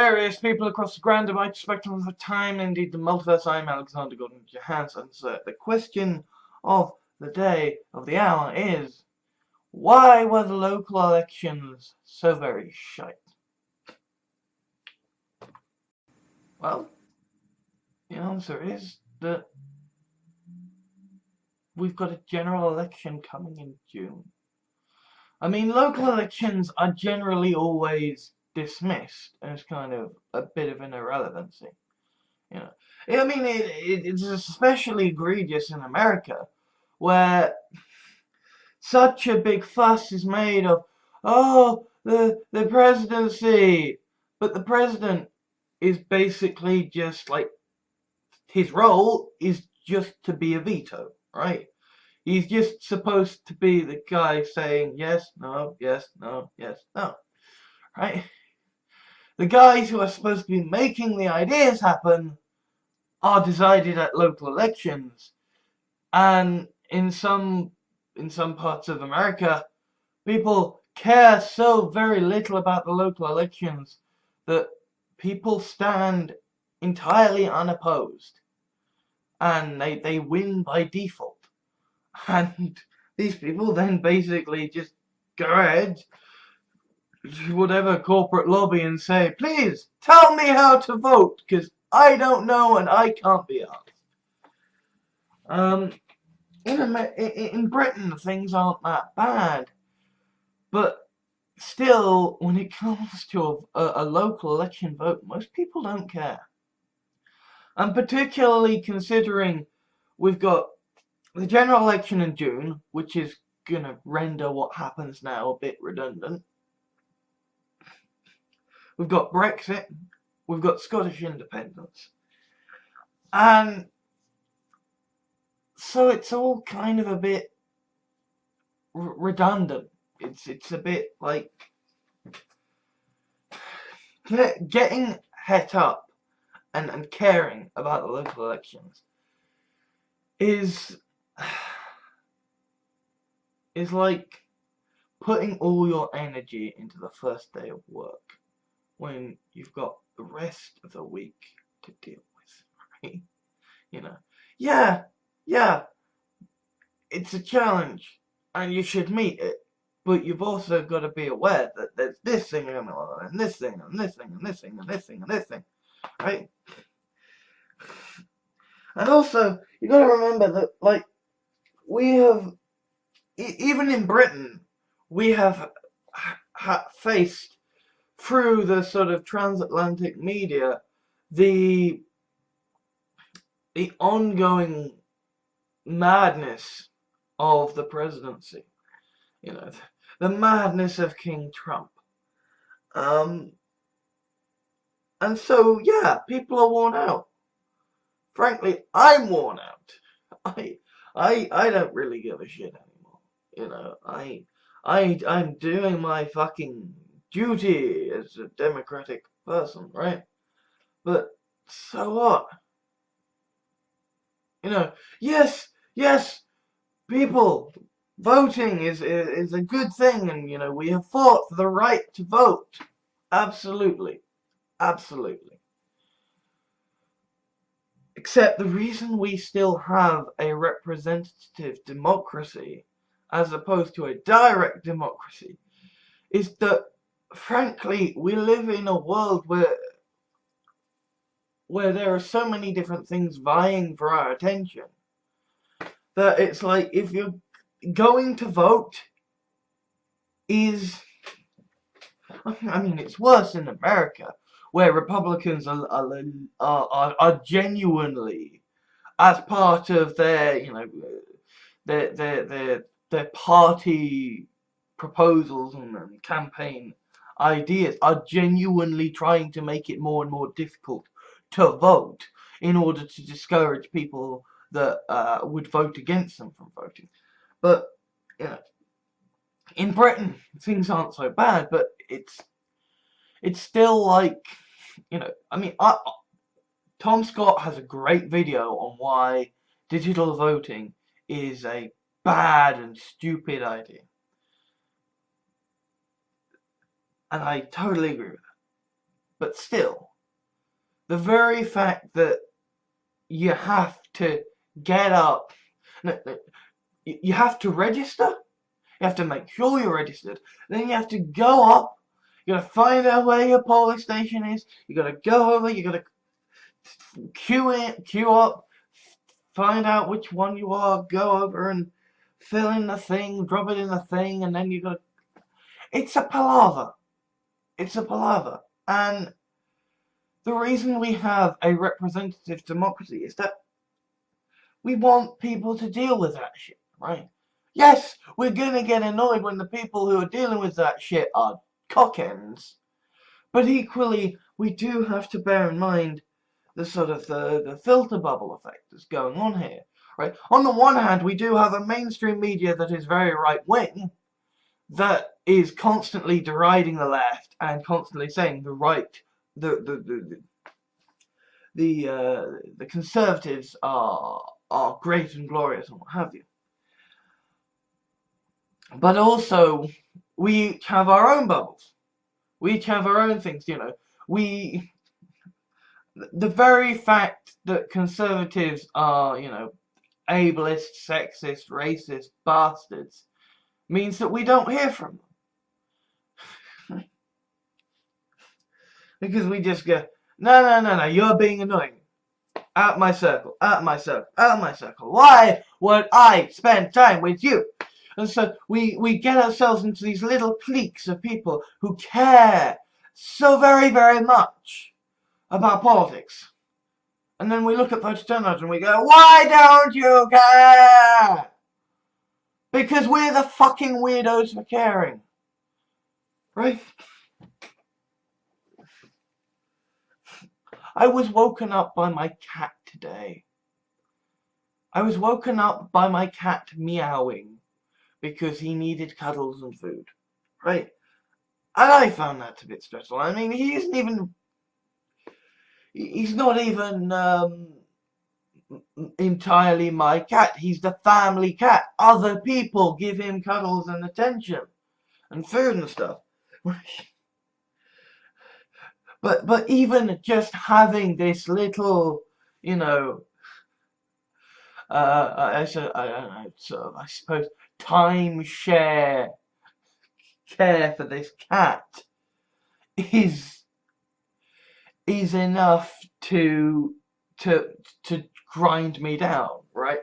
various people across the grand and mighty spectrum of time, indeed the multiverse. I'm Alexander Gordon Johansson. So the question of the day, of the hour is, why were the local elections so very shite? Well, the answer is that we've got a general election coming in June. I mean, local elections are generally always dismissed as kind of a bit of an irrelevancy. You know, I mean, it's especially egregious in America, where such a big fuss is made of, oh, the presidency, but the president is basically just like, his role is just to be a veto, right? He's just supposed to be the guy saying yes, no, yes, no, yes, no, right? The guys who are supposed to be making the ideas happen are decided at local elections, and in some parts of America, people care so very little about the local elections that people stand entirely unopposed, and they win by default. And these people then basically just go ahead to whatever corporate lobby and say, please tell me how to vote, because I don't know and I can't be asked. In Britain, things aren't that bad, but still, when it comes to a local election vote, most people don't care. And particularly considering we've got the general election in June, which is going to render what happens now a bit redundant. We've got Brexit, we've got Scottish independence. And so it's all kind of a bit redundant. It's a bit like getting het up and caring about the local elections is like putting all your energy into the first day of work when you've got the rest of the week to deal with, right? You know, yeah, it's a challenge and you should meet it, but you've also got to be aware that there's this thing going on, and this thing, and this thing, and this thing, and this thing, and this thing, right? And also, you got to remember that, like, we have, even in Britain, we have faced, through the sort of transatlantic media, the ongoing madness of the presidency. You know, the madness of King Trump. And so, yeah, people are worn out. Frankly, I'm worn out. I don't really give a shit anymore. You know, I'm doing my fucking duty as a democratic person, right? But so what? You know, yes, people, voting is a good thing, and you know, we have fought for the right to vote. Absolutely. Except the reason we still have a representative democracy as opposed to a direct democracy is that, frankly, we live in a world where there are so many different things vying for our attention that it's like, if you're going to vote is, I mean, it's worse in America, where Republicans are genuinely, as part of their, you know, their party proposals and campaign ideas, are genuinely trying to make it more and more difficult to vote in order to discourage people that would vote against them from voting. But, you know, in Britain, things aren't so bad, but it's still like, you know, I mean, Tom Scott has a great video on why digital voting is a bad and stupid idea. And I totally agree with that. But still, the very fact that you have to get up, you have to register, you have to make sure you're registered, then you have to go up, you gotta find out where your polling station is, you gotta go over, you gotta queue up, find out which one you are, go over and fill in the thing, drop it in the thing, and then you gotta... It's a palaver. It's a palaver. And the reason we have a representative democracy is that we want people to deal with that shit, right? Yes, we're gonna get annoyed when the people who are dealing with that shit are cockends, but equally, we do have to bear in mind the sort of the filter bubble effect that's going on here, right? On the one hand, we do have a mainstream media that is very right-wing, that is constantly deriding the left and constantly saying the right, the conservatives are great and glorious and what have you. But also, we each have our own bubbles. We each have our own things, you know. The very fact that conservatives are, you know, ableist, sexist, racist bastards means that we don't hear from them. Because we just go, no, you're being annoying. Out my circle, out my circle, out my circle. Why would I spend time with you? And so we get ourselves into these little cliques of people who care so very, very much about politics. And then we look at voter turnout and we go, why don't you care? Because we're the fucking weirdos for caring. Right? I was woken up by my cat today. I was woken up by my cat meowing because he needed cuddles and food. Right? And I found that a bit stressful. I mean, he's not even entirely my cat. He's the family cat. Other people give him cuddles and attention and food and stuff. But even just having this little, you know, I suppose timeshare care for this cat is enough to grind me down, right?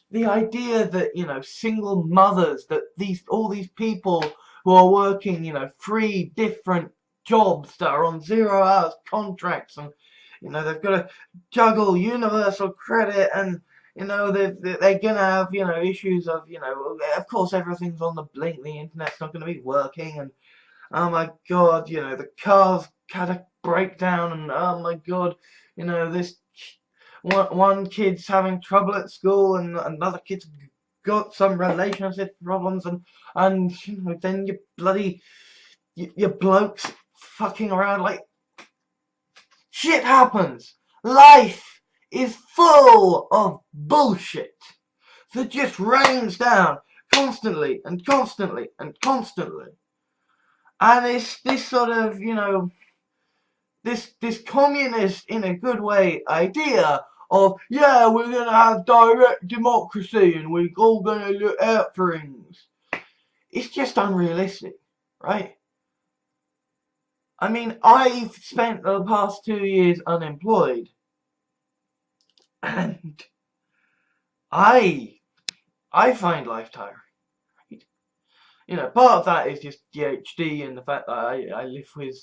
The idea that, you know, single mothers, that all these people who are working, you know, 3 different jobs that are on 0 hours contracts, and, you know, they've got to juggle universal credit, and, you know, they're gonna have, you know, issues of, you know, of course everything's on the blink, the internet's not gonna be working, and oh my god, you know, the car's had a breakdown, and oh my god, you know, this one kid's having trouble at school, and another kid's got some relationship problems, and you know, then your bloke's fucking around. Like, shit happens. Life is full of bullshit that just rains down constantly and constantly and constantly. And it's this sort of, you know, this communist, in a good way, idea of, yeah, we're going to have direct democracy and we're all going to look out for things. It's just unrealistic, right? I mean, I've spent the past 2 years unemployed, and I find life tiring. Right? You know, part of that is just DHD and the fact that I live with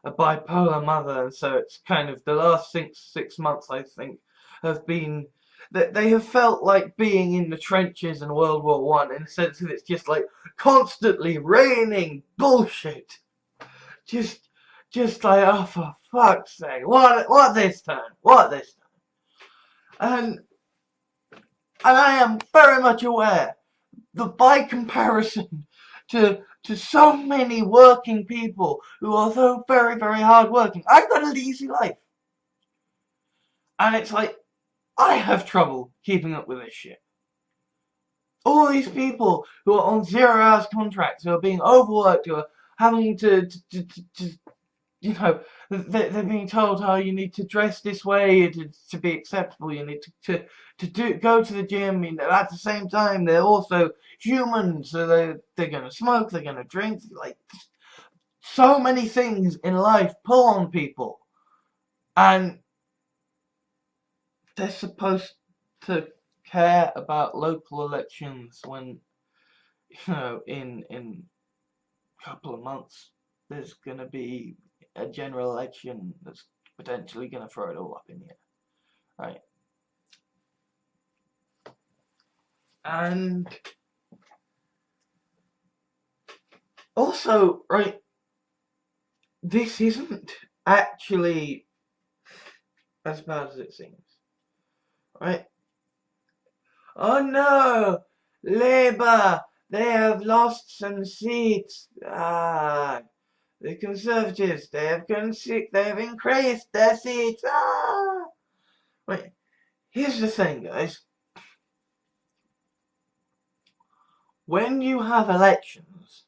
a bipolar mother, and so it's kind of the last six months, I think, have been that they have felt like being in the trenches in World War One, in the sense that it's just like constantly raining bullshit. Just like, oh, for fuck's sake, what this time? What this time? And I am very much aware that by comparison to so many working people who are so very, very hard working, I've got an easy life. And it's like, I have trouble keeping up with this shit. All these people who are on 0 hours contracts, who are being overworked, who are having to you know, they're being told how you need to dress this way to be acceptable. You need to go to the gym. You know, at the same time, they're also human, so they're gonna smoke, they're gonna drink. Like, so many things in life pull on people, and they're supposed to care about local elections when, you know, in a couple of months there's gonna be a general election that's potentially gonna throw it all up in the air, right? And also, right, this isn't actually as bad as it seems, right? Oh no, Labour, they have lost some seats. Ah, the Conservatives, they have increased their seats. Ah, wait. Here's the thing, guys. When you have elections,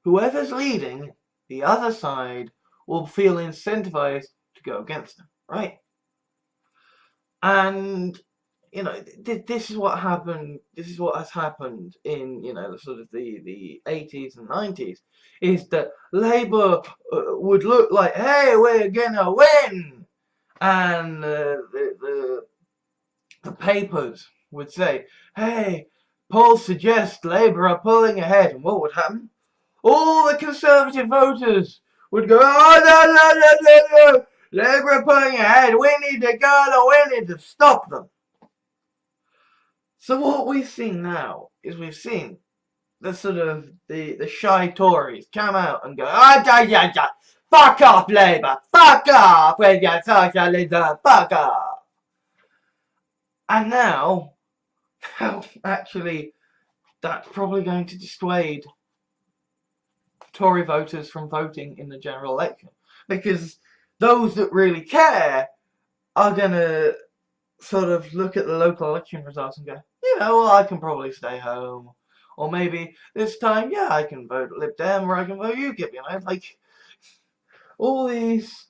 whoever's leading, the other side will feel incentivized to go against them, right? And you know, this is what happened. This is what has happened in, you know, sort of the 80s and 90s, is that Labour would look like, hey, we're gonna win, and the papers would say, hey, polls suggest Labour are pulling ahead, and what would happen? All the Conservative voters would go, oh no no no no no, Labour are pulling ahead. We need to go, we need to stop them. So what we've seen now is we've seen the sort of the shy Tories come out and go, fuck off Labour, fuck off with your socialism, fuck off. And now, actually, that's probably going to dissuade Tory voters from voting in the general election, because those that really care are going to sort of look at the local election results and go, you know, well, I can probably stay home. Or maybe this time, yeah, I can vote Lib Dem or I can vote UKIP, you know, like all these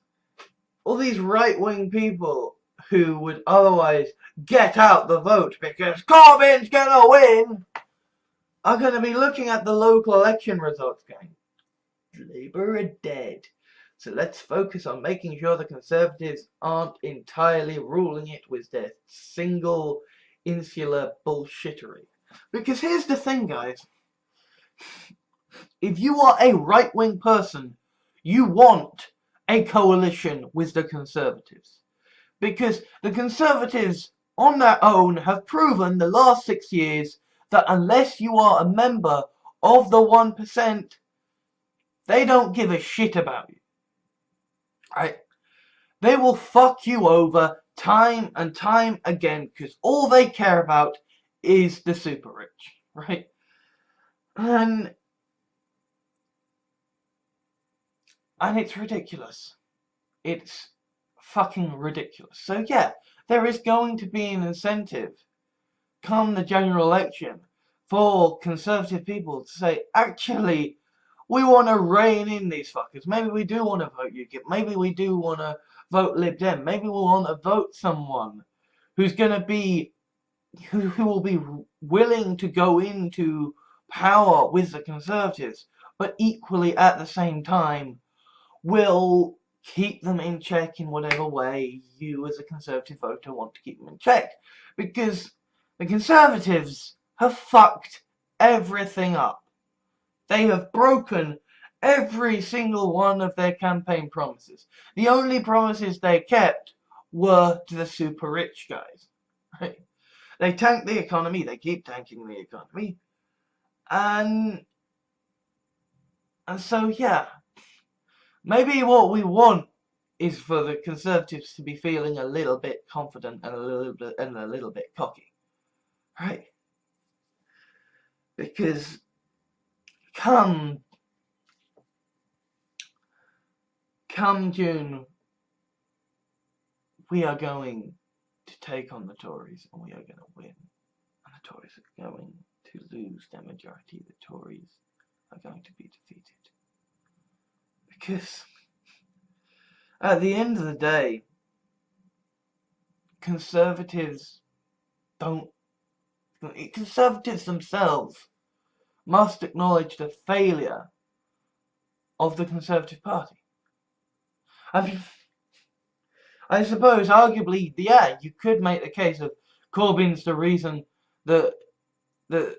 right-wing people who would otherwise get out the vote because Corbyn's gonna win are gonna be looking at the local election results going, Labour are dead. So let's focus on making sure the Conservatives aren't entirely ruling it with their single insular bullshittery. Because here's the thing, guys. If you are a right-wing person, you want a coalition with the Conservatives. Because the Conservatives, on their own, have proven the last 6 years that unless you are a member of the 1%, they don't give a shit about you. Right? They will fuck you over time and time again because all they care about is the super rich. Right? And it's ridiculous. It's fucking ridiculous. So yeah, there is going to be an incentive come the general election for Conservative people to say, actually, we want to rein in these fuckers. Maybe we do want to vote UKIP. Maybe we do want to vote Lib Dem. Maybe we'll want to vote someone who's going to be, who will be willing to go into power with the Conservatives, but equally at the same time will keep them in check in whatever way you as a Conservative voter want to keep them in check. Because the Conservatives have fucked everything up. They have broken every single one of their campaign promises. The only promises they kept were to the super rich guys. Right? They tanked the economy, they keep tanking the economy. And so yeah, maybe what we want is for the Conservatives to be feeling a little bit confident and a little bit cocky, right? Because come June, we are going to take on the Tories and we are going to win, and the Tories are going to lose their majority. The Tories are going to be defeated because At the end of the day, conservatives themselves must acknowledge the failure of the Conservative Party. I mean, I suppose, arguably, yeah, you could make the case of Corbyn's the reason that the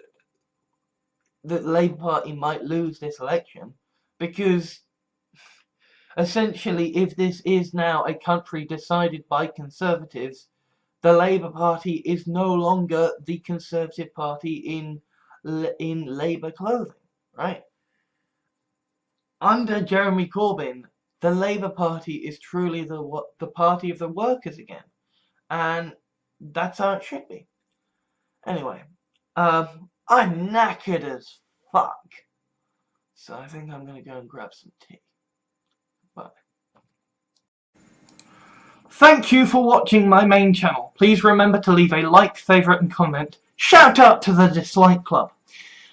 Labour Party might lose this election, because essentially, if this is now a country decided by Conservatives, the Labour Party is no longer the Conservative Party in Labour clothing, right? Under Jeremy Corbyn, the Labour Party is truly the party of the workers again, and that's how it should be. Anyway, I'm knackered as fuck, so I think I'm gonna go and grab some tea. Bye. Thank you for watching my main channel. Please remember to leave a like, favourite and comment. Shout out to the Dislike Club.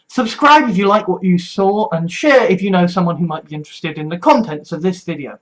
Subscribe if you like what you saw, and share if you know someone who might be interested in the contents of this video.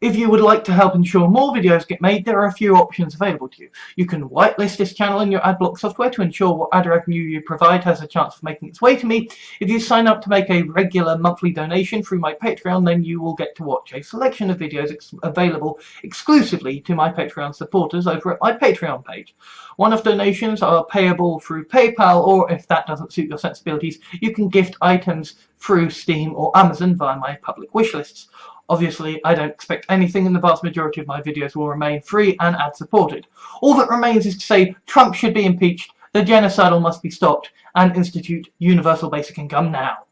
If you would like to help ensure more videos get made, there are a few options available to you. You can whitelist this channel in your adblock software to ensure what ad revenue you provide has a chance of making its way to me. If you sign up to make a regular monthly donation through my Patreon, then you will get to watch a selection of videos available exclusively to my Patreon supporters over at my Patreon page. One-off donations are payable through PayPal, or if that doesn't suit your sensibilities, you can gift items through Steam or Amazon via my public wish lists. Obviously, I don't expect anything, and the vast majority of my videos will remain free and ad-supported. All that remains is to say Trump should be impeached, the genocidal must be stopped, and institute universal basic income now.